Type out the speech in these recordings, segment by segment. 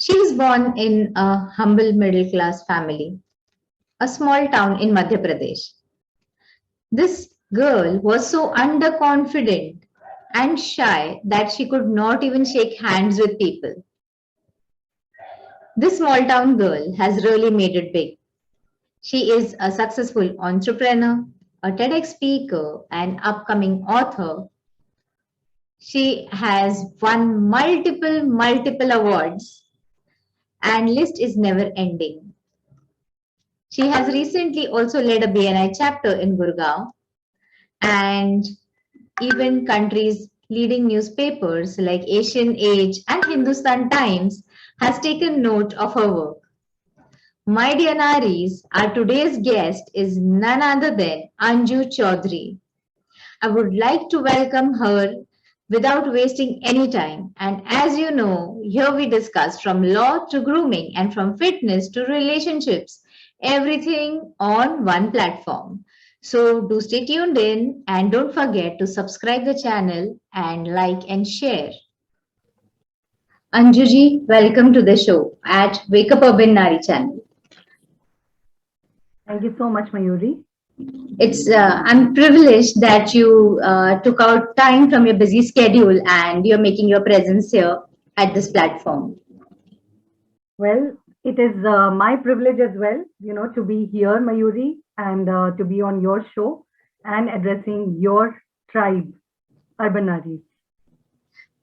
She was born in a humble middle class family, a small town in Madhya Pradesh. This girl was so underconfident and shy that she could not even shake hands with people. This small town girl has really made it big. She is a successful entrepreneur, a TEDx speaker, and upcoming author. She has won multiple awards, and list is never ending. She has recently also led a BNI chapter in Gurgaon, and even countries' leading newspapers like Asian Age and Hindustan Times has taken note of her work. My dear Naris, our today's guest is none other than Anju Chaudhary. I would like to welcome her without wasting any time. And as you know, here we discuss from law to grooming and from fitness to relationships, everything on one platform. So do stay tuned in and don't forget to subscribe the channel and like and share. Anjuji, welcome to the show at Wake Up Urban Nari channel. Thank you so much, Mayuri. I'm privileged that you took out time from your busy schedule and you're making your presence here at this platform. Well, it is my privilege as well, to be here, Mayuri, and to be on your show and addressing your tribe, Urbanaris.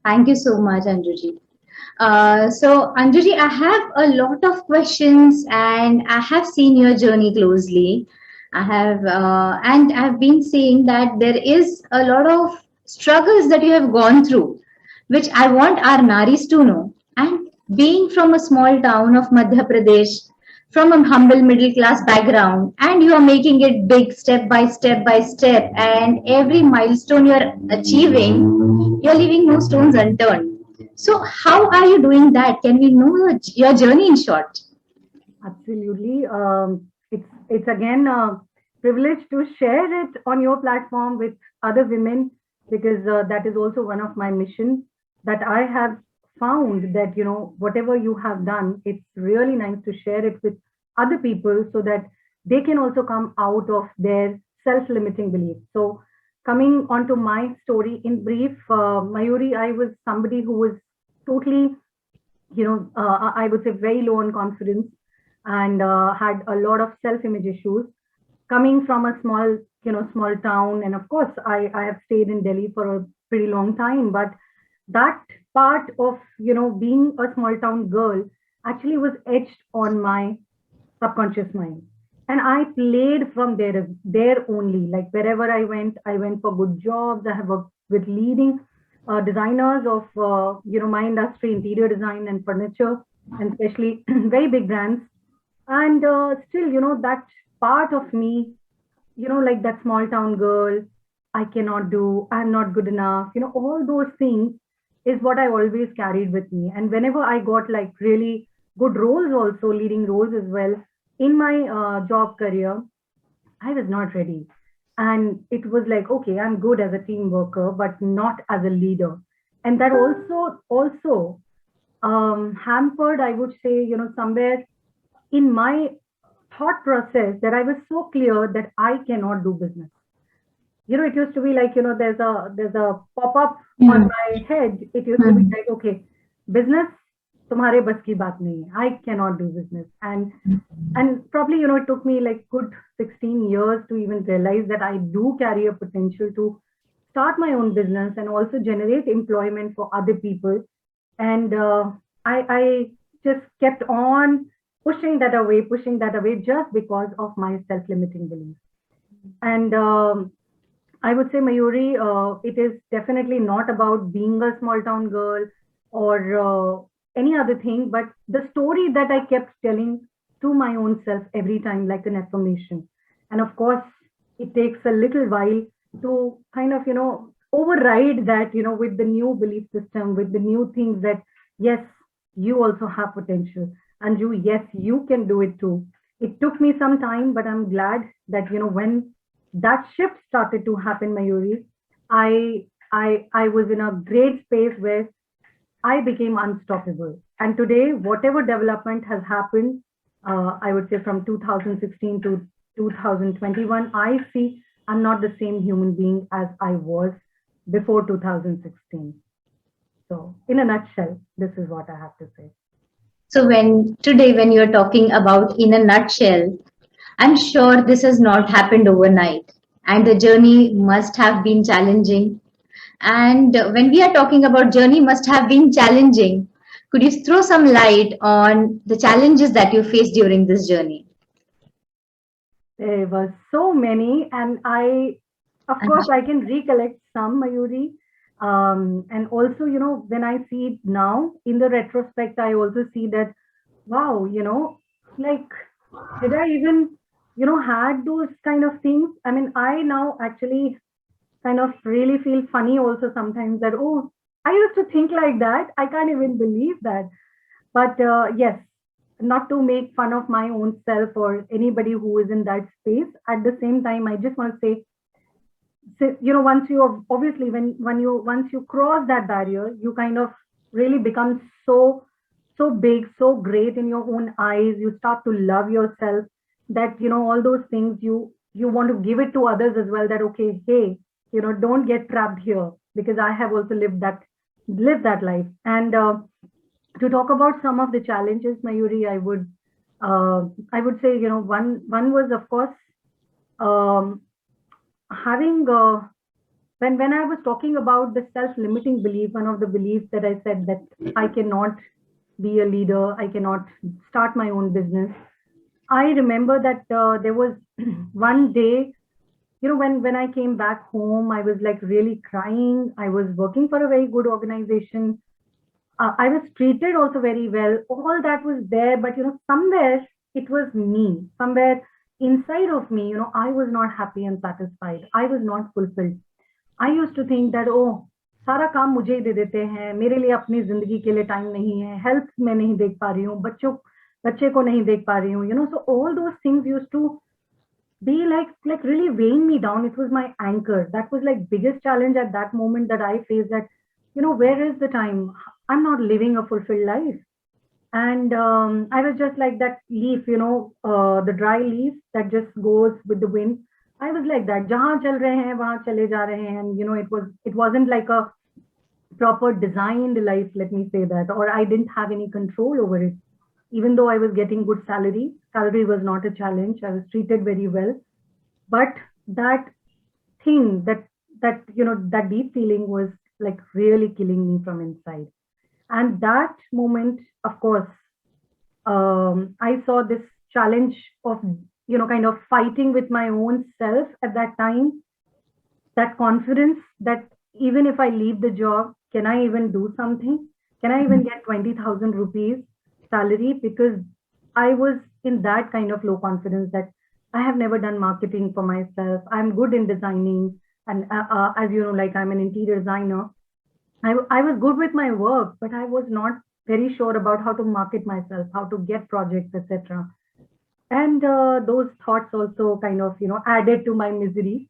Thank you so much, Anjuji. Anjuji, I have a lot of questions and I have seen your journey closely. And I've been seeing that there is a lot of struggles that you have gone through, which I want our Naris to know. And being from a small town of Madhya Pradesh, from a humble middle class background, and you are making it big by step, and every milestone you're achieving, you're leaving no stones unturned. So, how are you doing that? Can we know your journey in short? Absolutely. It's again a privilege to share it on your platform with other women because that is also one of my missions that I have found that whatever you have done, it's really nice to share it with other people so that they can also come out of their self-limiting beliefs. So coming on to my story in brief, Mayuri, I was somebody who was totally I would say very low on confidence and had a lot of self-image issues coming from a small town. And of course, I have stayed in Delhi for a pretty long time, but that part of, being a small town girl actually was etched on my subconscious mind. And I played from there only. Like wherever I went for good jobs. I have worked with leading designers of my industry, interior design and furniture, and especially very big brands. And still, that part of me, like that small town girl, I cannot do, I'm not good enough, all those things is what I always carried with me. And whenever I got like really good roles, also leading roles as well in my job career, I was not ready. And it was like, okay, I'm good as a team worker, but not as a leader. And that also hampered, I would say, somewhere in my thought process that I was so clear that I cannot do business. It used to be like, there's a pop-up on my head. It used to be like, okay, business, तुम्हारे बस की बात नहीं है. I cannot do business. And probably, it took me like good 16 years to even realize that I do carry a potential to start my own business and also generate employment for other people. And I just kept on pushing that away just because of my self-limiting beliefs. And I would say, Mayuri, it is definitely not about being a small town girl or any other thing, but the story that I kept telling to my own self every time, like an affirmation. And of course, it takes a little while to kind of, override that, with the new belief system, with the new things that, yes, you also have potential. And yes, you can do it too. It took me some time, but I'm glad that, when that shift started to happen, Mayuri, I was in a great space where I became unstoppable. And today, whatever development has happened, I would say from 2016 to 2021, I see I'm not the same human being as I was before 2016. So, in a nutshell, this is what I have to say. So when today, when you're talking about in a nutshell, I'm sure this has not happened overnight, and the journey must have been challenging. And when we are talking about journey must have been challenging, could you throw some light on the challenges that you faced during this journey? There were so many, and of course, I can recollect some, Mayuri. And also, when I see it now in the retrospect, I also see that, wow, like, did I even, had those kind of things? I mean, I now actually kind of really feel funny also sometimes that, oh, I used to think like that. I can't even believe that. But yes, not to make fun of my own self or anybody who is in that space. At the same time, I just want to say, once you obviously when you once you cross that barrier, you kind of really become so big, so great in your own eyes. You start to love yourself. That all those things you want to give it to others as well. That okay, hey, don't get trapped here because I have also lived that life. And to talk about some of the challenges, Mayuri, I would say one was of course um, having when I was talking about the self-limiting belief, one of the beliefs that I said that I cannot be a leader, I cannot start my own business. I remember that there was one day, when I came back home, I was like really crying. I was working for a very good organization. I was treated also very well. All that was there, but somewhere it was me. Somewhere inside of me, I was not happy and satisfied. I was not fulfilled. I used to think that, oh, सारा काम मुझे ही दे देते हैं, मेरे लिए अपनी जिंदगी के लिए टाइम नहीं है, हेल्थ में नहीं देख पा रही हूँ, बच्चे को नहीं देख पा रही हूँ, so all those things used to be like really weighing me down. It was my anchor. That was like biggest challenge at that moment that I faced, that where is the time? I'm not living a fulfilled life. And I was just like that leaf, the dry leaf that just goes with the wind. I was like that. जहाँ चल रहे हैं वहाँ चले जा रहे हैं. And it wasn't like a proper designed life, let me say that, or I didn't have any control over it. Even though I was getting good salary was not a challenge. I was treated very well. But that thing, that deep feeling was like really killing me from inside. And that moment, of course, I saw this challenge of, kind of fighting with my own self at that time. That confidence that even if I leave the job, can I even do something? Can I even get 20,000 rupees salary? Because I was in that kind of low confidence that I have never done marketing for myself. I'm good in designing. And as you know, like I'm an interior designer. I was good with my work, but I was not very sure about how to market myself, how to get projects, etc. And those thoughts also kind of, added to my misery.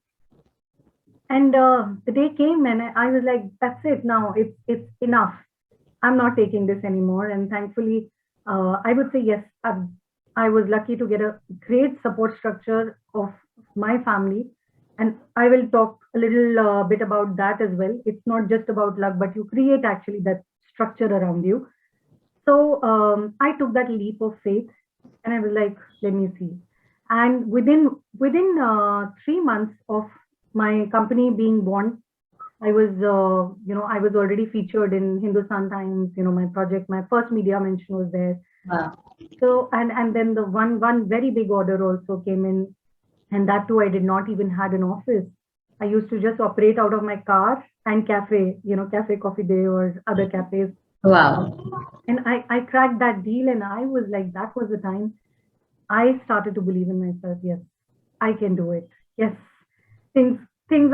And the day came and I was like, that's it now. It's enough. I'm not taking this anymore. And thankfully, I would say yes, I was lucky to get a great support structure of my family. And I will talk a little bit about that as well. It's not just about luck, but you create actually that structure around you. So I took that leap of faith and I was like, let me see. And within 3 months of my company being born, I was, I was already featured in Hindustan Times. My project, my first media mention was there. Wow. So and then the one very big order also came in, and that too I did not even had an office. I used to just operate out of my car and cafe, cafe coffee day or other cafes. Wow. And I cracked that deal, and I was like, that was the time I started to believe in myself. Yes, I can do it. Yes, things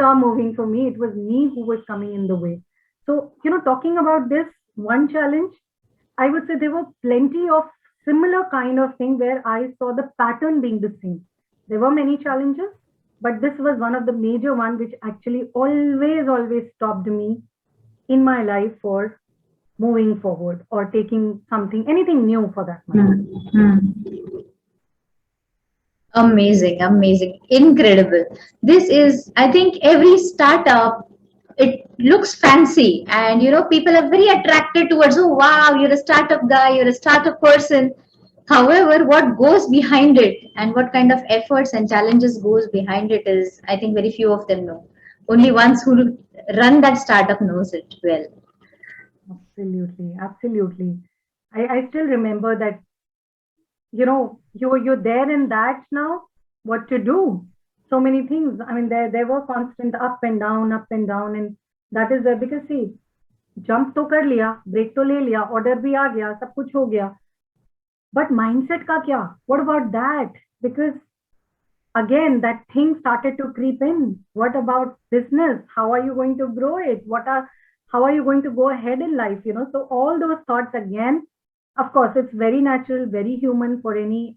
are moving for me. It was me who was coming in the way. So, talking about this one challenge, I would say there were plenty of similar kind of thing where I saw the pattern being the same. There were many challenges, but this was one of the major one which actually always stopped me in my life for moving forward or taking something, anything new for that matter. Hmm. Hmm. Amazing, amazing, incredible. This is, I think, every startup, it looks fancy, and people are very attracted towards, oh wow, you're a startup guy, you're a startup person. However, what goes behind it and what kind of efforts and challenges goes behind it is, I think, very few of them know. Only ones who run that startup knows it well. Absolutely, absolutely. I still remember that, you're there in that now, what to do. So many things. I mean, there were constant up and down, and that is where, because see, jump तो कर लिया, break तो ले लिया, order भी आ गया, सब कुछ हो गया. But mindset का क्या? What about that? Because again, that thing started to creep in. What about business? How are you going to grow it? How are you going to go ahead in life? So all those thoughts again. Of course, it's very natural, very human for any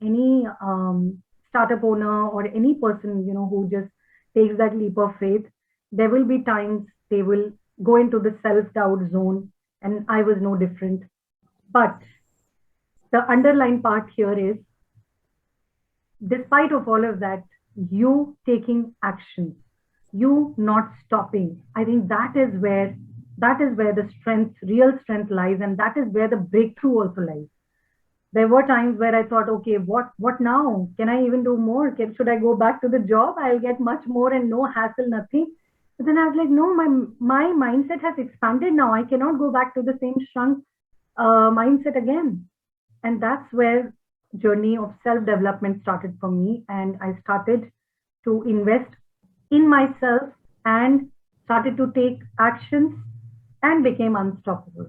startup owner or any person who just takes that leap of faith. There will be times they will go into the self-doubt zone, and I was no different. But the underlying part here is, despite of all of that, you taking action, you not stopping. I think that is where the real strength lies, and that is where the breakthrough also lies. There were times where I thought, okay, what now? Can I even do more? Should I go back to the job? I'll get much more and no hassle, nothing. But then I was like, no, my mindset has expanded now. I cannot go back to the same shrunk mindset again. And that's where journey of self development started for me, and I started to invest in myself and started to take actions and became unstoppable.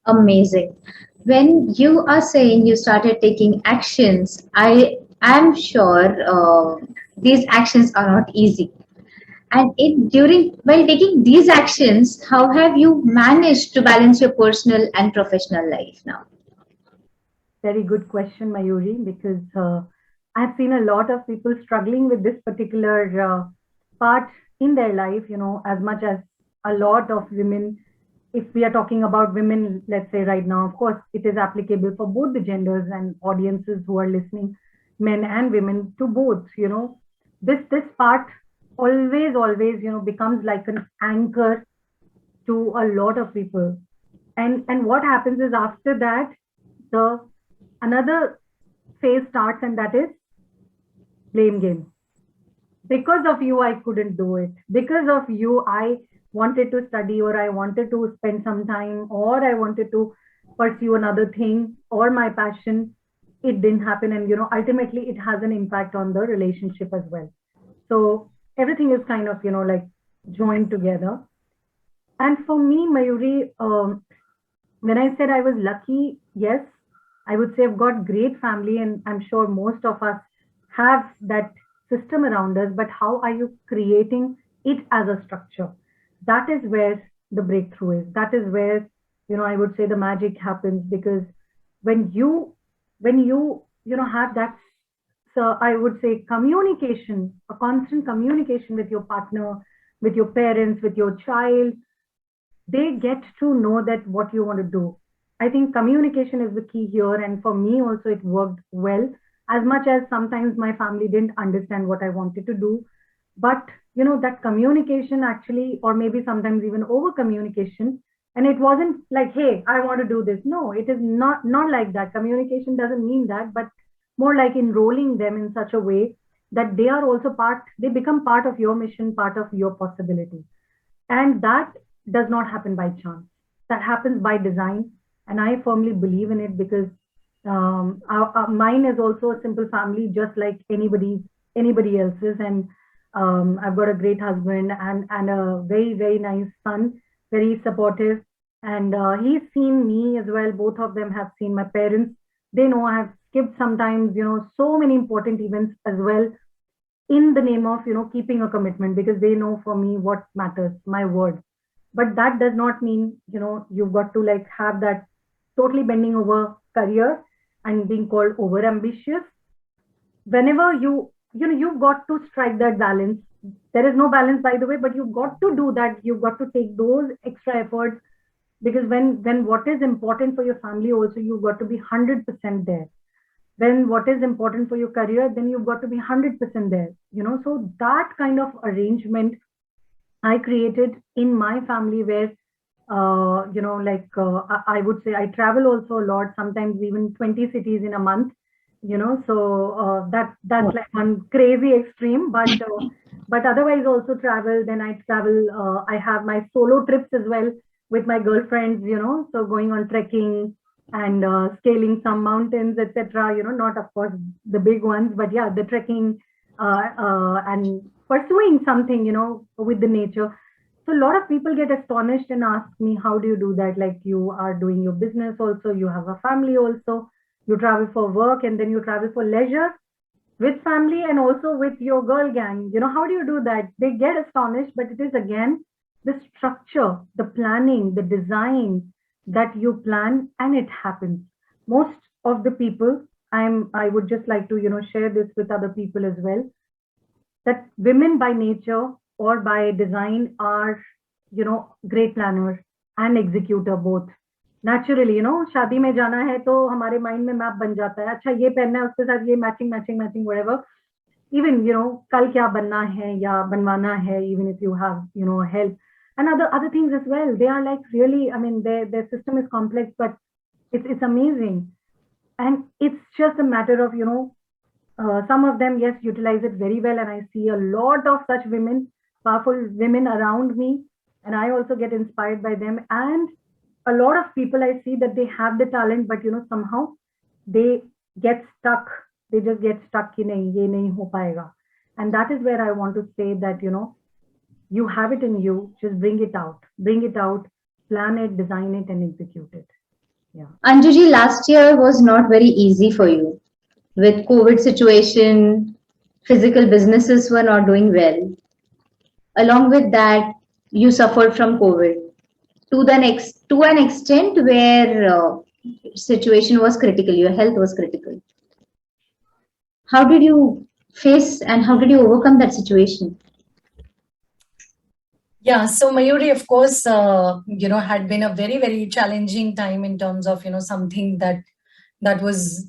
Amazing. When you are saying you started taking actions, I am sure these actions are not easy. And during while taking these actions, how have you managed to balance your personal and professional life now? Very good question, Mayuri, because I've seen a lot of people struggling with this particular part in their life, as much as a lot of women. If we are talking about women, let's say right now, of course, it is applicable for both the genders and audiences who are listening, men and women, to both. This part always, becomes like an anchor to a lot of people. And what happens is, after that, the another phase starts, and that is blame game. Because of you, I couldn't do it. Because of you, I wanted to study, or I wanted to spend some time, or I wanted to pursue another thing or my passion. It didn't happen. And ultimately it has an impact on the relationship as well. So everything is kind of like joined together. And for me, Mayuri, when I said I was lucky, yes, I would say I've got great family, and I'm sure most of us have that system around us. But how are you creating it as a structure? That is where the breakthrough is. That is where I would say the magic happens, because when you have that, so I would say communication, a constant communication with your partner, with your parents, with your child, they get to know that what you want to do. I think communication is the key here. And for me also, it worked well, as much as sometimes my family didn't understand what I wanted to do. But that communication actually, or maybe sometimes even over communication, and it wasn't like, hey, I want to do this. No, it is not like that. Communication doesn't mean that, but more like enrolling them in such a way that they are also they become part of your mission, part of your possibility. And that does not happen by chance. That happens by design. And I firmly believe in it, because mine is also a simple family, just like anybody else's. And I've got a great husband, and a very, very nice son, very supportive. And he's seen me as well. Both of them have seen my parents. They know I have skipped sometimes, so many important events as well, in the name of keeping a commitment, because they know for me what matters, my word. But that does not mean you've got to like have that totally bending over career and being called over ambitious. Whenever you've got to strike that balance. There is no balance, by the way, but you've got to do that. You've got to take those extra efforts because when what is important for your family also, you've got to be 100% there. When what is important for your career, then you've got to be 100% there, so that kind of arrangement I created in my family, where I would say I travel also a lot, sometimes even 20 cities in a month, so that's like one crazy extreme, but otherwise also travel. Then I travel, I have my solo trips as well with my girlfriends, so going on trekking and scaling some mountains, etc. Not of course the big ones, but yeah, the trekking and pursuing something, with the nature. So a lot of people get astonished and ask me, how do you do that? Like, you are doing your business also, you have a family also, you travel for work, and then you travel for leisure with family and also with your girl gang. How do you do that? They get astonished, but it is again the structure, the planning, the design that you plan, and it happens. Most of the people, I would just like to, share this with other people as well, that women by nature or by design are, great planners and executor both. Naturally, शादी में जाना है तो हमारे mind में map बन जाता है, अच्छा ये पहनना है, उसके साथ ये मैचिंग whatever. Even, कल क्या बनना है या बनवाना है, even if you have, help and other things as well. They are like, really, I mean, their system is complex, but it's amazing. And it's just a matter of, some of them, yes, utilize it very well. And I see a lot of such women, powerful women around me. And I also get inspired by them. And a lot of people, I see that they have the talent, but, somehow they get stuck. They just get stuck in ye nahi ho paega. And that is where I want to say that, you have it in you, just bring it out, plan it, design it, and execute it. Yeah. Anjuji, last year was not very easy for you. With COVID situation, physical businesses were not doing well. Along with that, you suffered from COVID to an extent where situation was critical, your health was critical. How did you face and how did you overcome that situation? Yeah, so Mayuri, of course, had been a very, very challenging time in terms of, something that was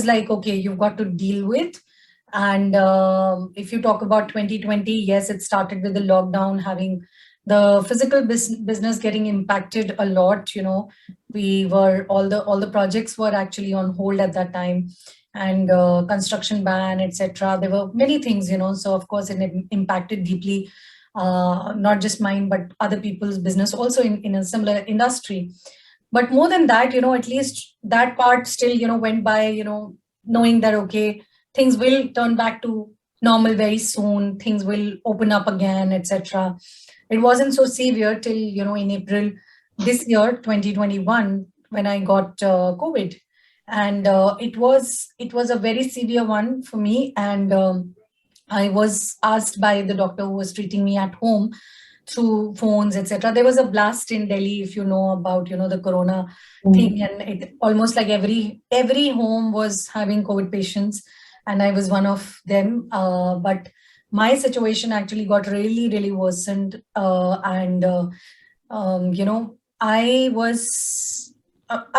like, okay, you've got to deal with. And if you talk about 2020, yes, it started with the lockdown, having the physical business getting impacted a lot. We were all the projects were actually on hold at that time, and construction ban, etc. There were many things, so of course it impacted deeply, not just mine, but other people's business also in a similar industry. But more than that, at least that part still, went by, knowing that, okay, things will turn back to normal very soon, things will open up again, etc. It wasn't so severe till, in April this year, 2021, when I got COVID. And it was a very severe one for me. And I was asked by the doctor who was treating me at home through phones, etc. There was a blast in Delhi, if you know about, the corona thing, and it almost like every home was having COVID patients, and I was one of them. But my situation actually got really, really worsened, and I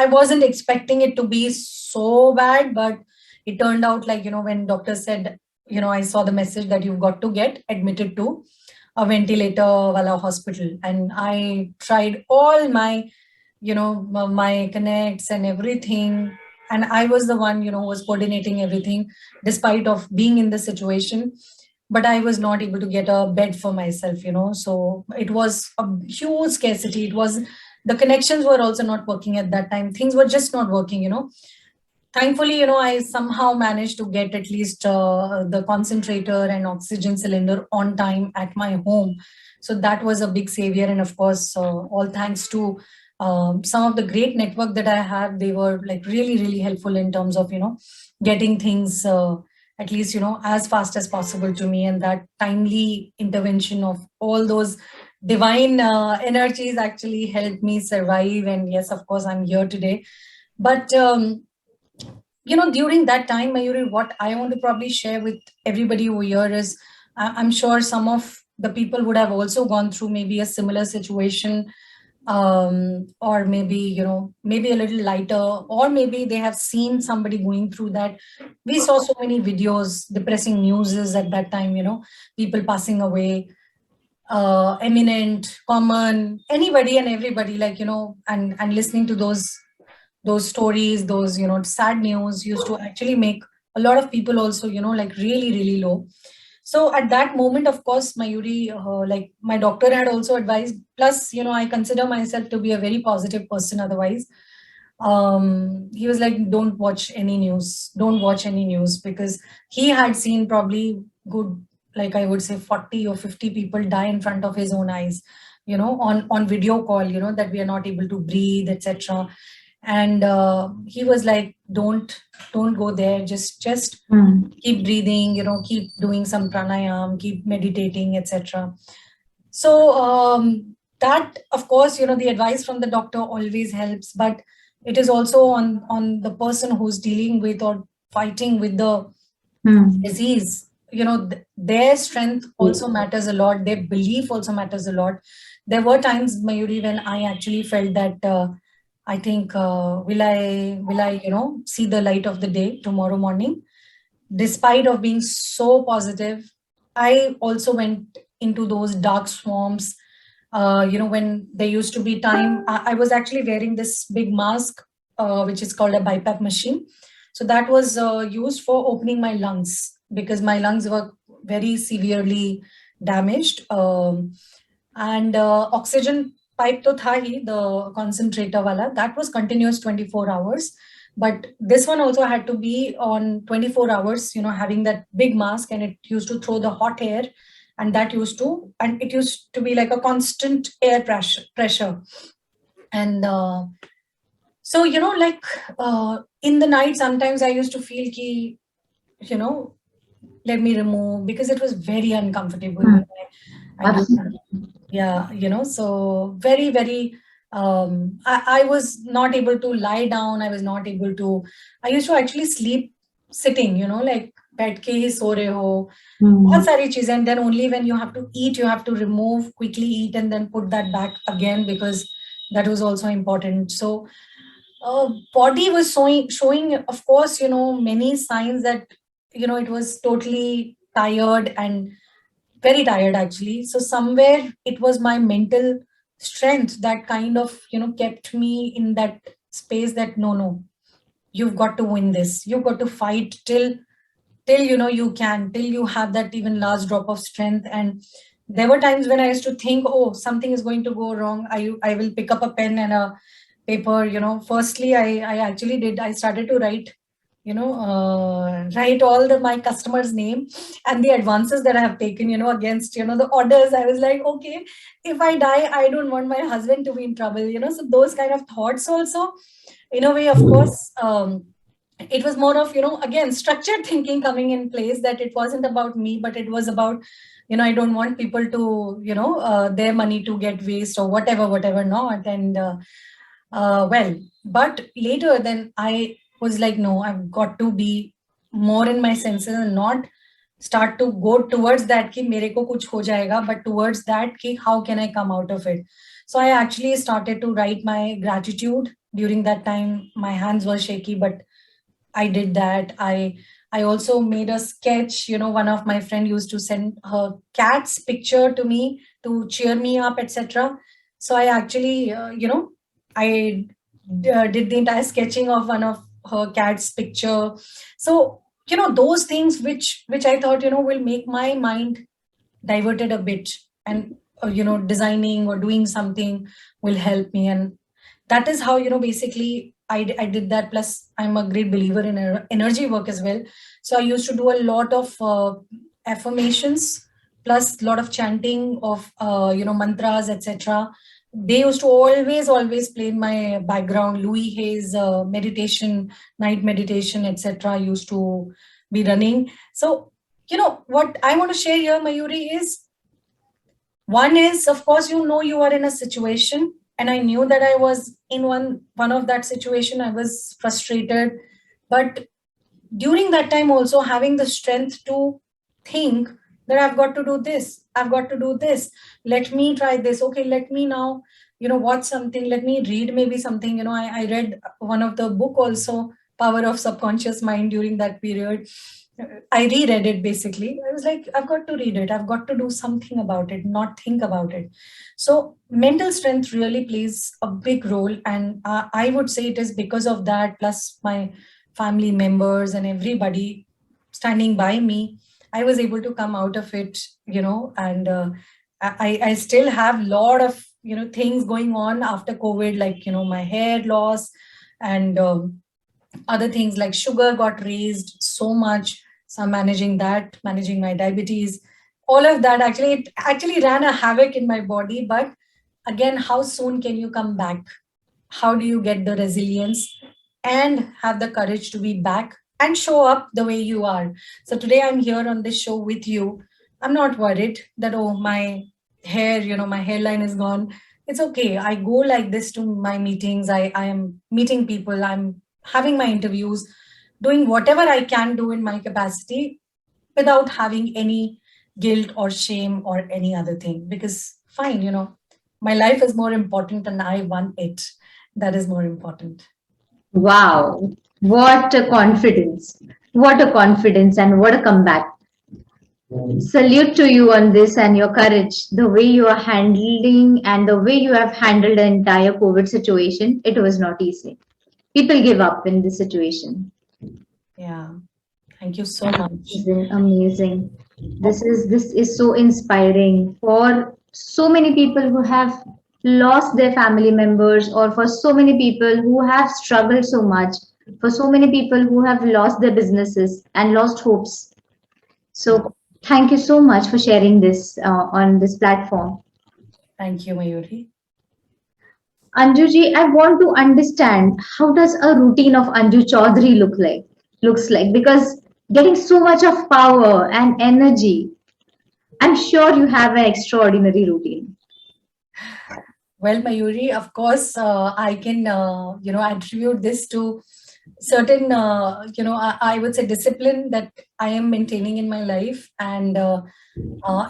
wasn't expecting it to be so bad, but it turned out like, when doctor said, I saw the message that you've got to get admitted to a ventilator wala hospital, and I tried all my, my connects and everything, and I was the one, who was coordinating everything, despite of being in the situation. But I was not able to get a bed for myself, so it was a huge scarcity. It was, the connections were also not working at that time. Things were just not working. Thankfully, I somehow managed to get at least the concentrator and oxygen cylinder on time at my home. So that was a big savior. And of course, all thanks to some of the great network that I have. They were like really, really helpful in terms of, getting things at least, as fast as possible to me. And that timely intervention of all those divine energies actually helped me survive. And yes, of course, I'm here today. But during that time, Mayuri, what I want to probably share with everybody over here is, I'm sure some of the people would have also gone through maybe a similar situation. or maybe, maybe a little lighter, or maybe they have seen somebody going through that. We saw so many videos, depressing news at that time, people passing away, eminent, common, anybody and everybody, like, and listening to those stories, those, sad news used to actually make a lot of people also, like really, really low. So at that moment, of course, Mayuri, like my doctor had also advised, plus, I consider myself to be a very positive person otherwise. He was like, don't watch any news, don't watch any news, because he had seen probably good, like I would say 40 or 50 people die in front of his own eyes, on video call, that we are not able to breathe, etc. And he was like, don't go there, just keep breathing, keep doing some pranayam, keep meditating, etc. So that, of course, the advice from the doctor always helps, but it is also on the person who's dealing with or fighting with the disease. Their strength also matters a lot, their belief also matters a lot. There were times, Mayuri, when I actually felt that I think, will I see the light of the day tomorrow morning? Despite of being so positive, I also went into those dark swamps. When there used to be time, I was actually wearing this big mask, which is called a BiPAP machine. So that was used for opening my lungs, because my lungs were very severely damaged. And oxygen pipe to tha hi, the concentrator wala, that was continuous 24 hours. But this one also had to be on 24 hours, having that big mask, and it used to throw the hot air, and it used to be like a constant air pressure. And so, like in the night, sometimes I used to feel ki, let me remove, because it was very uncomfortable. I do, yeah, so very, very, I was not able to lie down. I used to actually sleep sitting, like बैठ के ही सो रहे हो, बहुत सारी चीजें. And then only when you have to eat, you have to remove, quickly eat, and then put that back again, because that was also important. So body was showing, of course, many signs that, it was totally tired, and very tired actually. So somewhere it was my mental strength that kind of, kept me in that space, that no, you've got to win this. You've got to fight till you can, till you have that even last drop of strength. And there were times when I used to think, oh, something is going to go wrong. I will pick up a pen and a paper. Firstly, I started to write, write all my customers' name and the advances that I have taken, against, the orders. I was like, okay, if I die, I don't want my husband to be in trouble, so those kind of thoughts also, in a way, of course, it was more of, again, structured thinking coming in place, that it wasn't about me, but it was about, I don't want people to, their money to get waste or whatever not. And well, but later then I was like, no, I've got to be more in my senses and not start to go towards that ki mere ko kuch ho jayega, but towards that ki how can I come out of it. So I actually started to write my gratitude. During that time, my hands were shaky, but I did that. I also made a sketch. One of my friend used to send her cat's picture to me to cheer me up, etc. So I actually, I did the entire sketching of one of her cat's picture. So, those things which I thought, will make my mind diverted a bit, and designing or doing something will help me. And that is how, basically I did that. Plus I'm a great believer in energy work as well. So I used to do a lot of affirmations, plus a lot of chanting of mantras, etc. They used to always play in my background. Louis Hayes meditation, night meditation, etc. used to be running. So what I want to share here, Mayuri, is one is, of course, you are in a situation, and I knew that I was in one of that situation. I was frustrated, but during that time also having the strength to think that I've got to do this, let me try this, okay, let me now watch something, let me read maybe something. I read one of the book also, Power of Subconscious Mind, during that period. I reread it basically. I was like, I've got to read it. I've got to do something about it, not think about it. So mental strength really plays a big role. And I would say it is because of that, plus my family members and everybody standing by me, I was able to come out of it, and I still have a lot of, things going on after COVID, like, my hair loss and other things like sugar got raised so much. So I'm managing that, managing my diabetes, all of that. Actually, it actually ran a havoc in my body. But again, how soon can you come back? How do you get the resilience and have the courage to be back and show up the way you are? So today I'm here on this show with you. I'm not worried that, oh, my hair, my hairline is gone. It's okay. I go like this to my meetings. I am meeting people. I'm having my interviews, doing whatever I can do in my capacity without having any guilt or shame or any other thing. Because fine, my life is more important and I want it. That is more important. Wow, what a confidence! What a confidence and what a comeback. Salute to you on this and your courage, the way you are handling and the way you have handled the entire COVID situation. It was not easy. People give up in this situation. Yeah. Thank you so much. Amazing, amazing. This is so inspiring for so many people who have lost their family members, or for so many people who have struggled so much, for so many people who have lost their businesses and lost hopes. Yeah. So thank you so much for sharing this on this platform. Thank you, Mayuri. Anjuji, I want to understand, how does a routine of Anju Chaudhary looks like, because getting so much of power and energy, I'm sure you have an extraordinary routine. Well, Mayuri, of course, I can, attribute this to certain, I would say discipline that I am maintaining in my life. And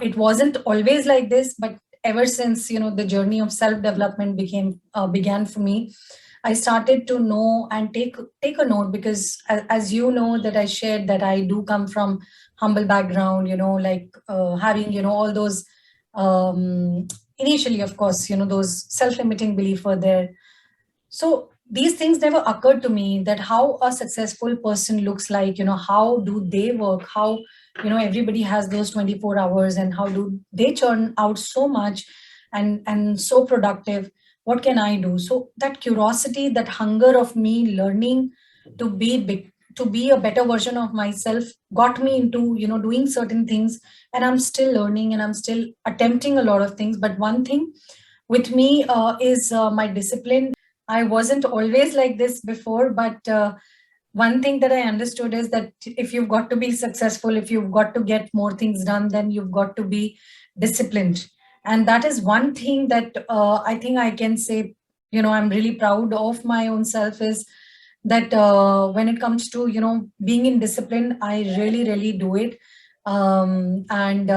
it wasn't always like this, but ever since, the journey of self-development began for me, I started to know and take a note, because as you know that I shared that I do come from humble background, like having, all those um, initially, of course, those self-limiting beliefs were there. So these things never occurred to me, that how a successful person looks like, how do they work, how, everybody has those 24 hours, and how do they churn out so much and so productive. What can I do? So that curiosity, that hunger of me learning to be big, to be a better version of myself, got me into, doing certain things. And I'm still learning and I'm still attempting a lot of things. But one thing with me is my discipline. I wasn't always like this before, but one thing that I understood is that if you've got to be successful, if you've got to get more things done, then you've got to be disciplined. And that is one thing that I think I can say, I'm really proud of my own self, is that when it comes to, being in discipline, I really, really do it. And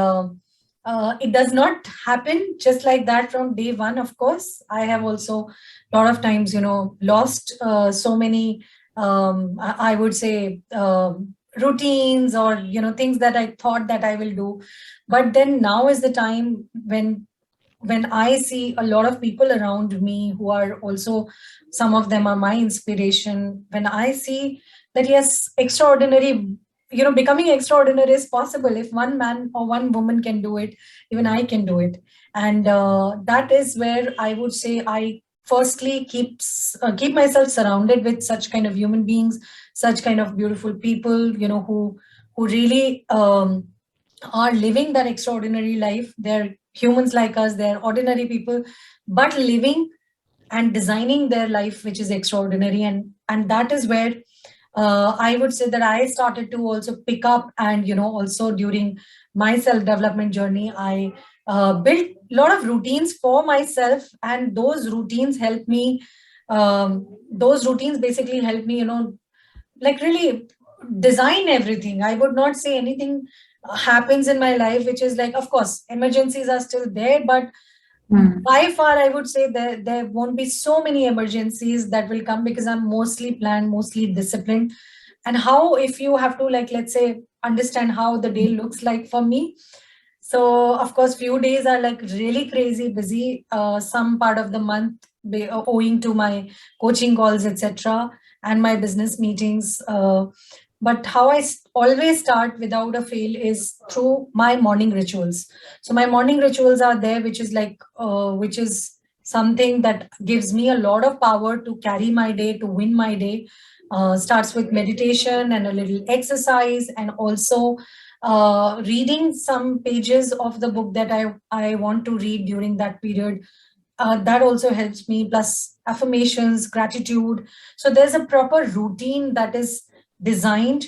it does not happen just like that from day one, of course. I have also a lot of times, lost so many, I would say, routines, or, things that I thought that I will do. But then now is the time when I see a lot of people around me who are also, some of them are my inspiration. When I see that, yes, extraordinary, becoming extraordinary is possible. If one man or one woman can do it, even I can do it. And that is where I would say I firstly keep myself surrounded with such kind of human beings, such kind of beautiful people, who really are living that extraordinary life. They're humans like us, they're ordinary people, but living and designing their life, which is extraordinary. And that is where I would say that I started to also pick up. And also during my self development journey, I built a lot of routines for myself, and those routines help me. Those routines basically help me, like really design everything. I would not say anything happens in my life which is like, of course, emergencies are still there, but by far, I would say there won't be so many emergencies that will come because I'm mostly planned, mostly disciplined. And how, if you have to, like, let's say, understand how the day looks like for me. So, of course, few days are like really crazy busy. Some part of the month owing to my coaching calls, etc., and my business meetings. But how I always start without a fail is through my morning rituals. So my morning rituals are there, which is like, which is something that gives me a lot of power to carry my day, to win my day. Starts with meditation and a little exercise, and also reading some pages of the book that I want to read during that period. That also helps me, plus affirmations, gratitude. So there's a proper routine that is designed,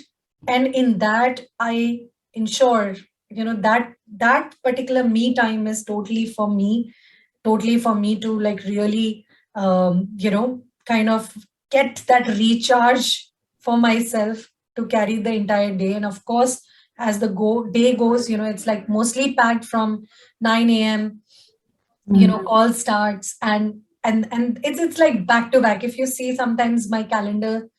and in that I ensure, that particular me time is totally for me, to like really kind of get that recharge for myself to carry the entire day. And of course, as the day goes, it's like mostly packed from 9 a.m. Call starts, and it's like back to back. If you see, sometimes my calendar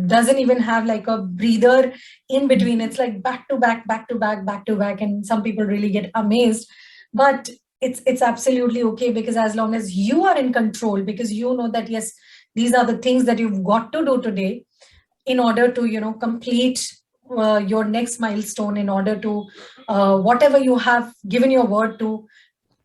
doesn't even have like a breather in between. It's like back to back, back to back, back to back, and some people really get amazed. But it's absolutely okay, because as long as you are in control, because you know that yes, these are the things that you've got to do today in order to complete your next milestone, in order to whatever you have given your word to,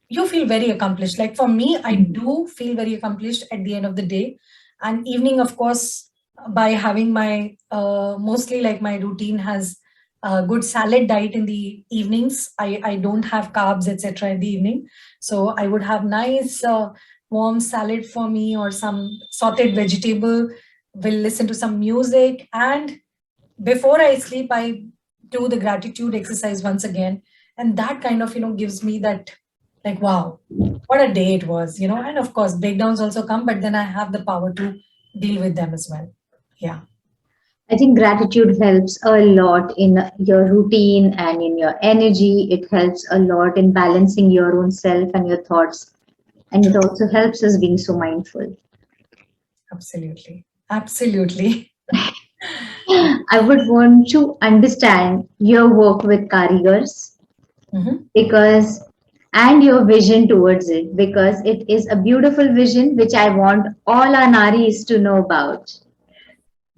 you feel very accomplished. Like for me, I do feel very accomplished at the end of the day. And evening, of course, by having my mostly, like, my routine has a good salad diet in the evenings. I don't have carbs, etc., in the evening. So I would have nice warm salad for me, or some sauteed vegetable. Will listen to some music, and before I sleep, I do the gratitude exercise once again. And that kind of gives me that, like, wow, what a day it was. And of course breakdowns also come, but then I have the power to deal with them as well. Yeah. I think gratitude helps a lot in your routine and in your energy. It helps a lot in balancing your own self and your thoughts. And it also helps us being so mindful. Absolutely. I would want to understand your work with Karigars because and your vision towards it, because it is a beautiful vision which I want all our Naris to know about.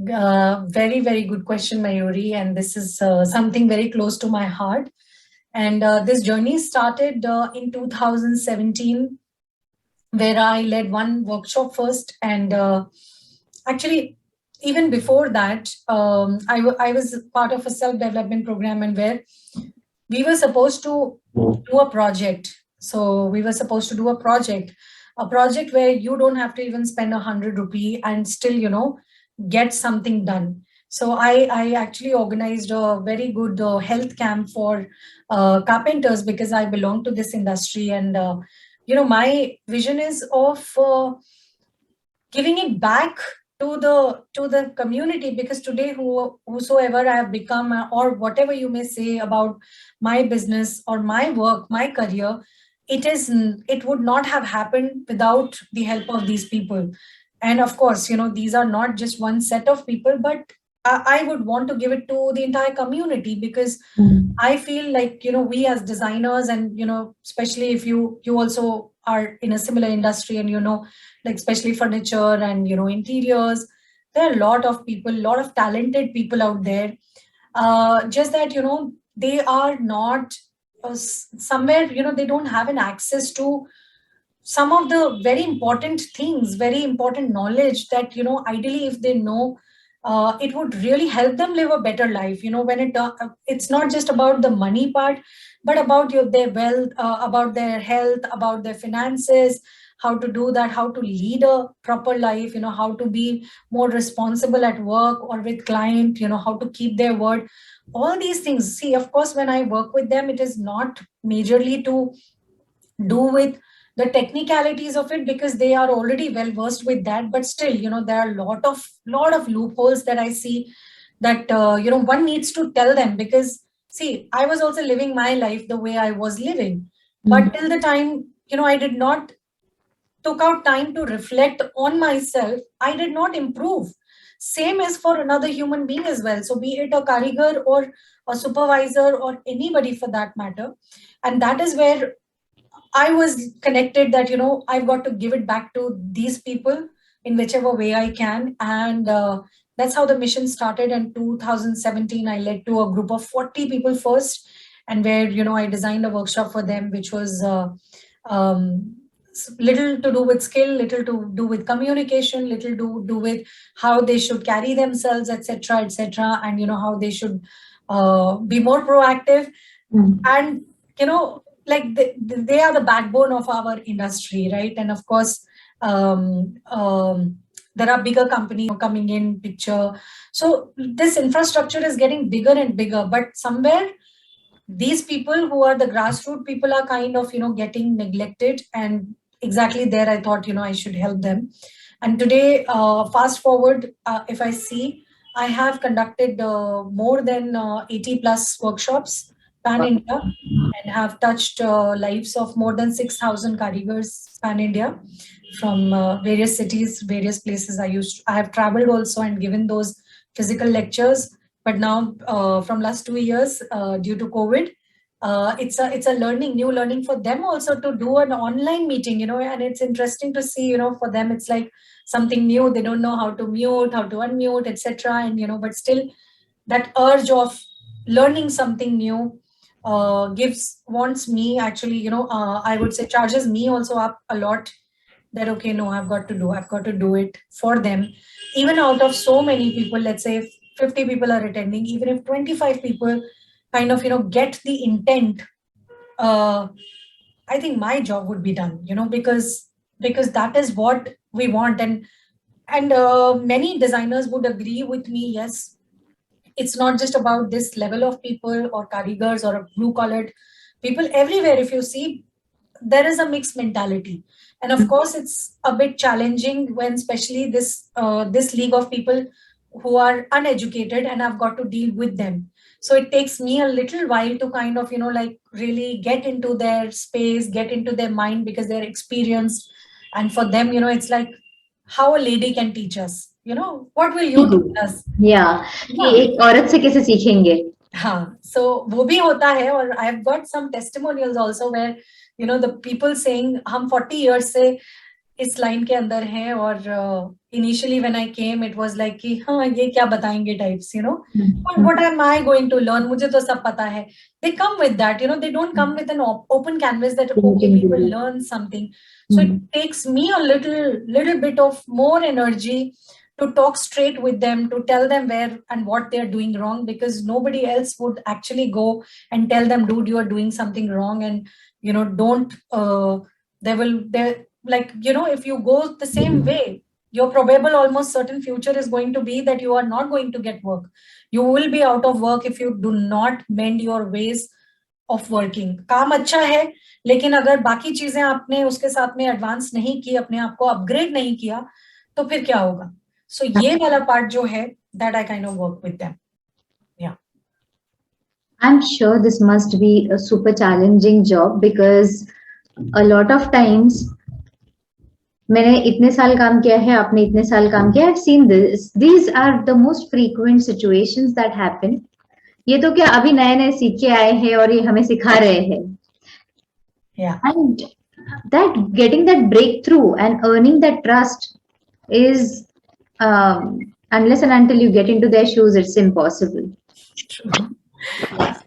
Very, very good question, Mayuri. And this is something very close to my heart. And this journey started in 2017, where I led one workshop first. And actually, even before that, I was part of a self-development program, and where we were supposed to do a project. So we were supposed to do a project where you don't have to even spend 100 rupee and still, get something done. So I actually organized a very good health camp for carpenters, because I belong to this industry. And, my vision is of giving it back to the community, because today whosoever I have become, or whatever you may say about my business or my work, my career, it would not have happened without the help of these people. And of course, these are not just one set of people, but I would want to give it to the entire community, because I feel like, we as designers, and, especially if you also are in a similar industry, and, like especially furniture and, interiors, there are a lot of people, a lot of talented people out there. Just that, they are not somewhere, they don't have an access to some of the very important things, very important knowledge that, ideally, if they know, it would really help them live a better life. When it's not just about the money part, but about their wealth, about their health, about their finances, how to do that, how to lead a proper life, how to be more responsible at work or with client, how to keep their word. All these things. See, of course, when I work with them, it is not majorly to do with the technicalities of it, because they are already well versed with that. But still, there are a lot of loopholes that I see, that one needs to tell them. Because see, I was also living my life the way I was living, but till the time I did not took out time to reflect on myself, I did not improve. Same as for another human being as well. So be it a karigar or a supervisor or anybody for that matter. And that is where I was connected that, I've got to give it back to these people in whichever way I can. And that's how the mission started. In 2017, I led to a group of 40 people first, and where, I designed a workshop for them, which was um, little to do with skill, little to do with communication, little to do with how they should carry themselves, etc., etc., and, how they should be more proactive. And, like they are the backbone of our industry, right? And of course, there are bigger companies coming in picture. So this infrastructure is getting bigger and bigger, but somewhere these people who are the grassroots people are kind of, getting neglected. And exactly there, I thought, I should help them. And today, fast forward, if I see, I have conducted more than 80 plus workshops pan India, and have touched lives of more than 6,000 karigars pan India from various cities, various places. I have traveled also and given those physical lectures. But now, from last 2 years, due to COVID, it's a new learning for them also to do an online meeting, and it's interesting to see, for them it's like something new. They don't know how to mute, how to unmute, etc. And but still, that urge of learning something new wants me actually, I would say charges me also up a lot, that okay, no, I've got to do it for them. Even out of so many people, let's say if 50 people are attending, even if 25 people kind of, get the intent, I think my job would be done, because that is what we want. And many designers would agree with me. Yes, it's not just about this level of people or karigars or blue collared people. Everywhere, if you see, there is a mixed mentality. And of course, it's a bit challenging when especially this league of people who are uneducated, and I've got to deal with them. So it takes me a little while to kind of, like really get into their space, get into their mind, because they're experienced. And for them, it's like how a lady can teach us, what will you teach us? Yeah, कि Yeah. एक औरत से कैसे सीखेंगे? हाँ, so वो भी होता है. और I've got some testimonials also where, the people saying हम 40 years से इस लाइन के अंदर हैं, और initially when I came it was like कि हाँ ये क्या बताएंगे types, what am I going to learn, मुझे तो सब पता है. They come with that, they don't come with an open canvas that okay, we will learn something. So it takes me a little bit of more energy to talk straight with them, to tell them where and what they're doing wrong, because nobody else would actually go and tell them, dude, you are doing something wrong. And don't they're like, if you go the same way, your probable almost certain future is going to be that you are not going to get work. You will be out of work if you do not mend your ways of working. काम अच्छा है, लेकिन अगर बाकी चीजें आपने उसके साथ में एडवांस नहीं की, अपने आप को अपग्रेड नहीं किया, तो फिर क्या होगा? So ये वाला part जो है, that I kind of work with them. Yeah. I'm sure this must be a super challenging job because a lot of times मैंने इतने साल काम किया है, आपने इतने साल काम किया. I've seen this. These are the most frequent situations that happen. ये तो क्या अभी नए नए सीख के आए हैं और ये हमें सिखा रहे हैं. Yeah. And that getting that breakthrough and earning that trust is unless and until you get into their shoes, it's impossible.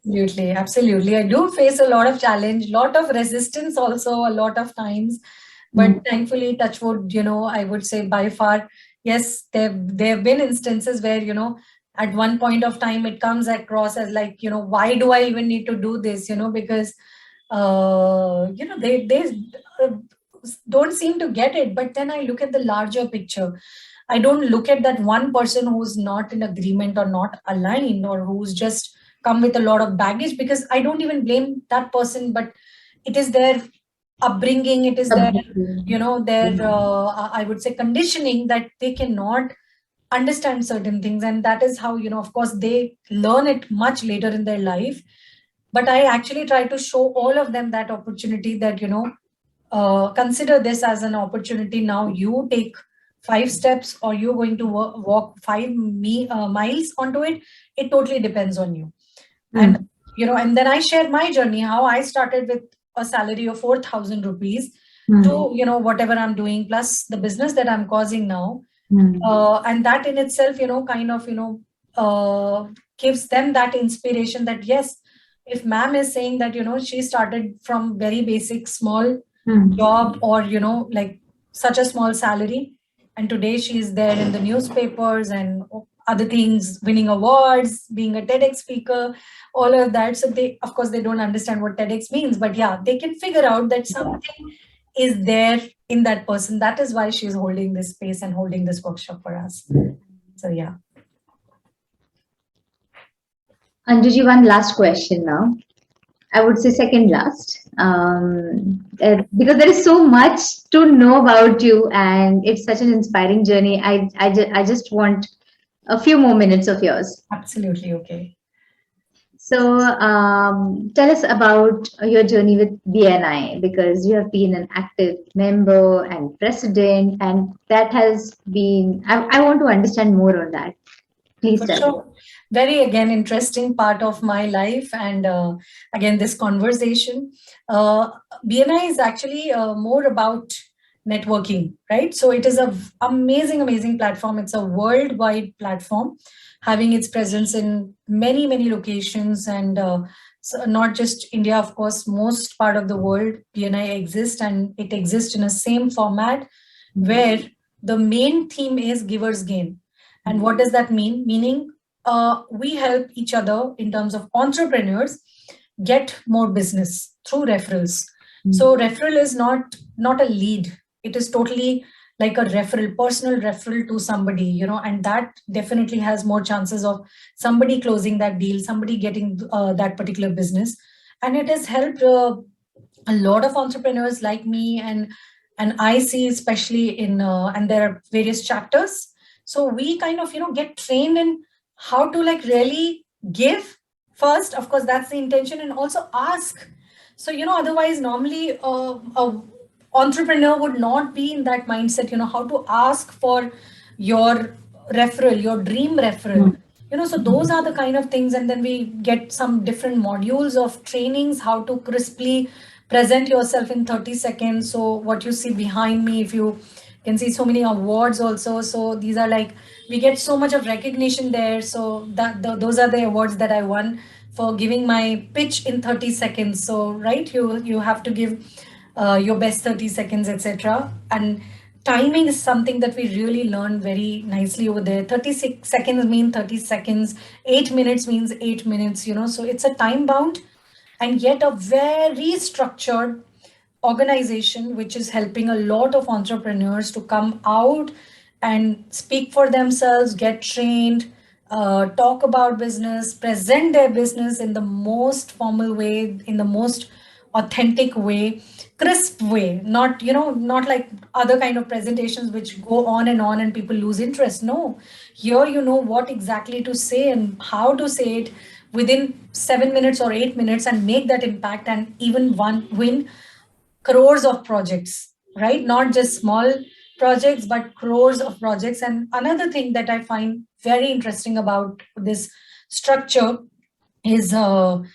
Absolutely. I do face a lot of challenge, lot of resistance also a lot of times. But thankfully, touch wood, I would say by far, yes, there have been instances where, at one point of time, it comes across as like, why do I even need to do this? Because, they don't seem to get it. But then I look at the larger picture. I don't look at that one person who's not in agreement or not aligned or who's just come with a lot of baggage, because I don't even blame that person, but it is their upbringing, it is their, I would say conditioning, that they cannot understand certain things. And that is how, of course, they learn it much later in their life. But I actually try to show all of them that opportunity that, consider this as an opportunity. Now you take 5 steps, or you're going to walk 5 miles onto it. It totally depends on you. And and then I shared my journey, how I started with a salary of 4,000 rupees to whatever I'm doing, plus the business that I'm causing now. And that in itself, kind of gives them that inspiration that yes, if ma'am is saying that she started from very basic small job, or like such a small salary, and today she is there in the newspapers and other things, winning awards, being a TEDx speaker, all of that. So they, of course, they don't understand what TEDx means, but yeah, they can figure out that something is there in that person. That is why she's holding this space and holding this workshop for us. So yeah. Anjuji, one last question now. I would say second last, because there is so much to know about you, and it's such an inspiring journey. I just want a few more minutes of yours. Absolutely. Okay. So tell us about your journey with BNI, because you have been an active member and president, and that has been, I want to understand more on that. Please For tell sure. Very, again, interesting part of my life. And again, this conversation. BNI is actually more about networking, right? So it is a amazing platform. It's a worldwide platform, having its presence in many locations, and so not just India, of course, most part of the world, BNI exists, and it exists in a same format where the main theme is givers gain. And what does that mean? Meaning we help each other in terms of entrepreneurs get more business through referrals. So referral is not a lead. It is totally like a referral, personal referral to somebody, and that definitely has more chances of somebody closing that deal, somebody getting that particular business. And it has helped a lot of entrepreneurs like me, and I see, especially in and there are various chapters. So we kind of get trained in how to like really give first. Of course, that's the intention, and also ask. So otherwise, normally a entrepreneur would not be in that mindset, how to ask for your referral, your dream referral. So those are the kind of things. And then we get some different modules of trainings, how to crisply present yourself in 30 seconds. So what you see behind me, if you can see, so many awards also. So these are like, we get so much of recognition there. So those are the awards that I won for giving my pitch in 30 seconds. So right, you have to give your best 30 seconds, etc. And timing is something that we really learn very nicely over there. 36 seconds mean 30 seconds, 8 minutes means 8 minutes, so it's a time bound and yet a very structured organization, which is helping a lot of entrepreneurs to come out and speak for themselves, get trained, talk about business, present their business in the most formal way, in the most authentic way, crisp way, not not like other kind of presentations which go on and people lose interest. No, here what exactly to say and how to say it within 7 minutes or 8 minutes, and make that impact, and even win crores of projects, right? Not just small projects, but crores of projects. And another thing that I find very interesting about this structure is the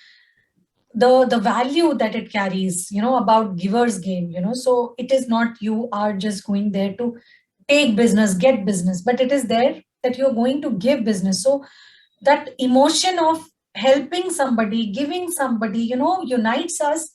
value that it carries, about givers gain, so it is not you are just going there to take business, get business, but it is there that you're going to give business. So that emotion of helping somebody, giving somebody, unites us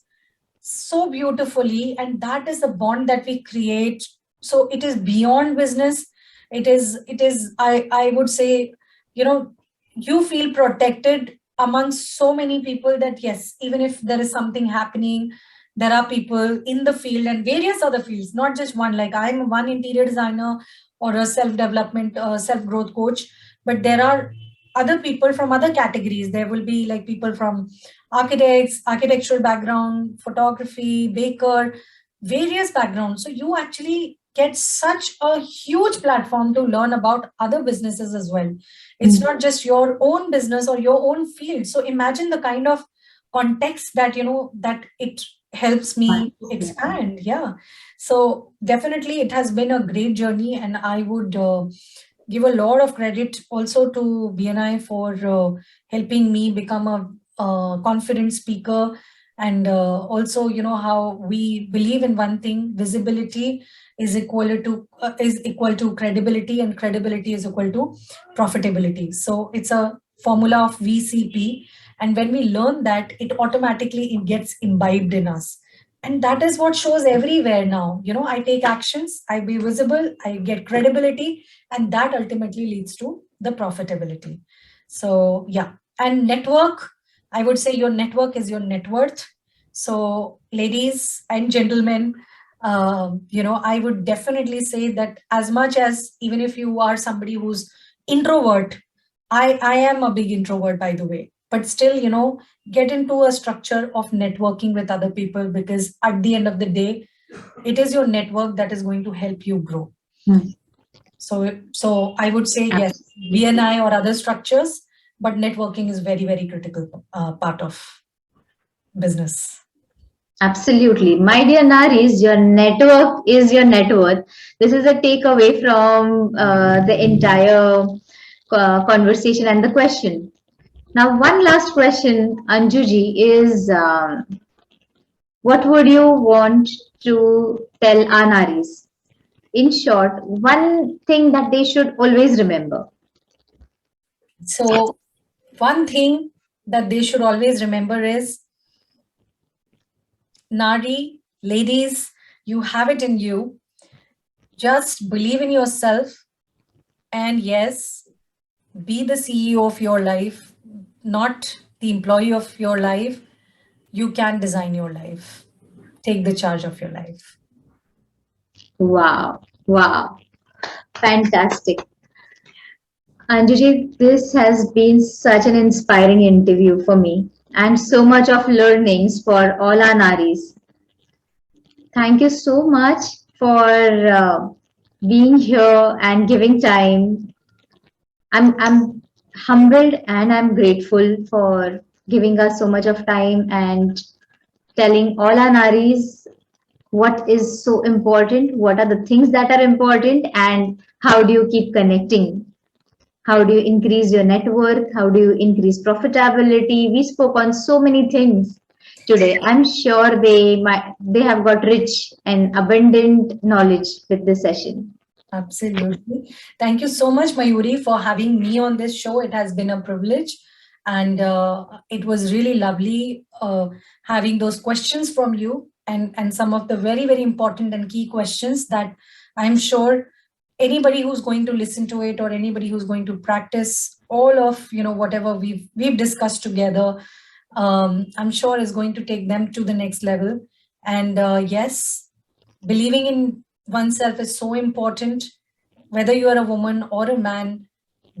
so beautifully, and that is the bond that we create. So it is beyond business. It is I would say, you feel protected amongst so many people, that yes, even if there is something happening, there are people in the field and various other fields, not just one. Like I'm one interior designer or a self-development self-growth coach, but there are other people from other categories. There will be like people from architects, architectural background, photography, baker, various backgrounds. So you actually get such a huge platform to learn about other businesses as well. It's not just your own business or your own field. So imagine the kind of context that that it helps me to Yeah. expand. Yeah. So definitely it has been a great journey, and I would give a lot of credit also to BNI for helping me become a confident speaker. And also, how we believe in one thing: visibility is equal to credibility, and credibility is equal to profitability. So it's a formula of VCP, and when we learn that, it automatically it gets imbibed in us, and that is what shows everywhere now. I take actions, I be visible, I get credibility, and that ultimately leads to the profitability. So yeah, and network, I would say your network is your net worth. So ladies and gentlemen, I would definitely say that, as much as, even if you are somebody who's introvert, I am a big introvert, by the way, but still, get into a structure of networking with other people, because at the end of the day, it is your network that is going to help you grow. Hmm. So I would say yes, BNI or other structures, but networking is very, very critical part of business. Absolutely. My dear Naris, your network is your net worth. This is a takeaway from the entire conversation and the question. Now, one last question, Anjuji, is what would you want to tell our Naris? In short, one thing that they should always remember. So one thing that they should always remember is, Nari, ladies, you have it in you. Just believe in yourself, and yes, be the CEO of your life, not the employee of your life. You can design your life. Take the charge of your life. Wow. Wow. Fantastic. Anjuji, this has been such an inspiring interview for me and so much of learnings for all our Naris. Thank you so much for being here and giving time. I'm humbled and I'm grateful for giving us so much of time and telling all our Naris what is so important, what are the things that are important, and how do you keep connecting. How do you increase your net worth? How do you increase profitability? We spoke on so many things today. I'm sure they have got rich and abundant knowledge with this session. Absolutely. Thank you so much, Mayuri, for having me on this show. It has been a privilege. And it was really lovely having those questions from you, and some of the very, very important and key questions that I'm sure anybody who's going to listen to it, or anybody who's going to practice all of whatever we've discussed together, I'm sure is going to take them to the next level. And yes, believing in oneself is so important. Whether you are a woman or a man,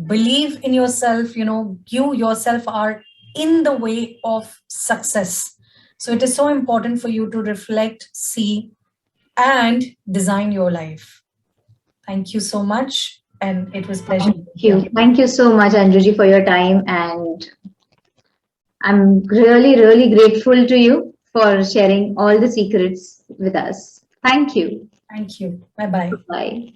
believe in yourself. You yourself are in the way of success. So it is so important for you to reflect, see, and design your life. Thank you so much, and it was a pleasure. Thank you so much, Anjuji, for your time, and I'm really, really grateful to you for sharing all the secrets with us. Thank you. Thank you. Bye-bye. Bye.